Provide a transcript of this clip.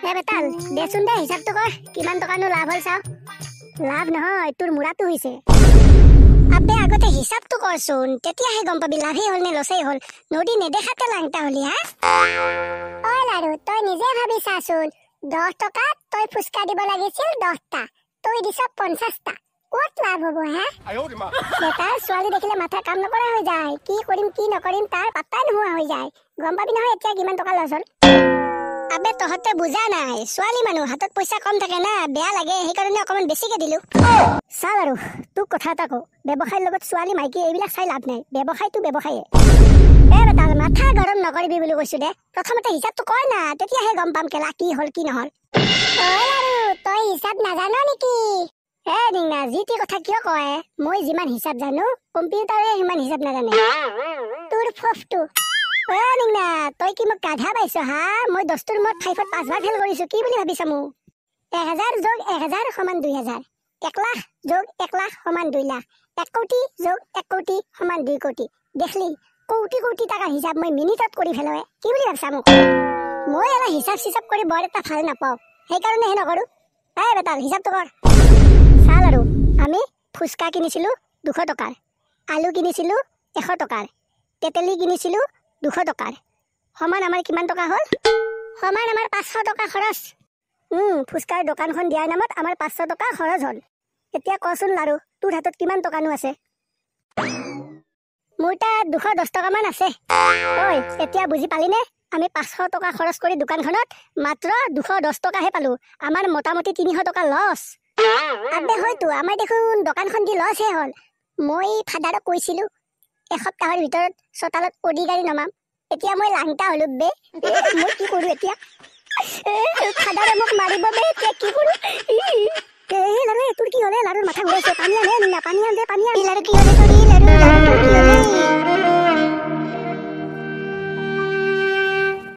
হে বেটাল দেচোন দে হিচাপটো কৰ কিমান টকানো লাভ হ'ল চাও লাভ নহয় তোৰ মুৰাটো হৈছে আবে আগতে হিচাপটো কৰচোন তেতিয়াহে গম পাবি লাভেই হ'ল নে লছেই হ'ল নদী নেদেখাতে লাংটা হলি হা ঐ লাৰু তই নিজে ভাবি চাচোন 10 টকা তই ফুচকা দিব লাগিছিল 10টা তই দিছ 50টা কত লাভ হ'ব হা বেটা ছোৱালী দেখিলে মাথা কাম নকৰা হৈ যায় কি কৰিম কি নকৰিম তাৰ পাত্তাই নোহোৱা হৈ যায় গম পাবি নহয় এতিয়া কিমান টকা লছ হ'ল আবে তহতে বুজা নাই ছোৱালী মানুহ হাতত পইচা কম থাকে না বেয়া লাগে সেইকাৰণে অকমান বেছিকে দিলো চাল আৰু তোক কথা এটা কওঁ ব্যৱসায়ৰ লগত ছোৱালী মাইকী এইবিলাক চাই লাভ নাই ব্যৱসায়টো ব্যৱসায়ে এ বেটাল মাথা গৰম নকৰিবি বুলি কৈছো দে প্ৰথমতে হিচাপটো কৰ না তেতিয়াহে গম পাম কেলা কি হ'ল কি নহল ঐ আৰু তই হিচাপ নাজানো নেকি এ নিংনা জিতি কথা কিয় কয় মই যিমান হিচাপ জানো কম্পিউটাৰে সিমান হিচাপ নাজানে তোৰ ফফটো ঐ নিংনা তই কি মোক গাধা পাইছ হা মই 10ৰ মত 5ত 5 বাৰ ফেল কৰিছো কি বুলি ভাবিছ মোক 1000 যোগ 1000 সমান 2000 1 লাখ যোগ 1 লাখ সমান 2 লাখ 1 কোটি যোগ 1 কোটি সমান 2 কোটি দেখলি কোটি কোটি টাকা হিচাপ মই মিনিটত কৰি ফেলৱে কি বুলি ভাবছা মোক মই এলা হিচাপ কৰি বৰ এটা ভাল নাপাও সেইকাৰণে হে নকৰো এ বেটাল হিচাপটো কৰ চাল আৰু আমি ফুচকা কিনিছিলো 200 টকাৰ আলু কিনিছিলো 100 টকাৰ তেতেলি কিনিছিলো 200 টকাৰ সমান আমাৰ কিমান টকা হ'ল সমান আমাৰ 500 টকা খৰচ ফুচকাৰ দোকানখন দিয়াৰ নামত আমাৰ 500 টকা খৰচ হ'ল এতিয়া কচোন লাৰু তোৰ হাতত কিমান টকানো আছে মোৰ তাত 210 টকা মান আছে ঐ এতিয়া বুজি পালি নে আমি 500 টকা খৰচ কৰি দোকানখনত মাত্ৰ 210 টকাহে পালো আমাৰ মোটামুটি 300 টকা লছ আবে হয়তো আমাৰ দেখোন দোকানখন দি লছ হে হ'ল মই ফাদাৰক কৈছিলো এসপ্তাহৰ ভিতৰত চতালত অডি গাড়ী নমাম এতিয়া মই লাংটা হলো বে মই কি কৰো এতিয়া ফাদাৰে মোক মাৰিব বে এতিয়া কি কৰো লাৰু তোৰ কি হলে লাৰুৰ মাথা ঘূৰাইছে পানী আনে না পানী আন দে পানী আন লাৰু কি হলে তোৰ লাৰু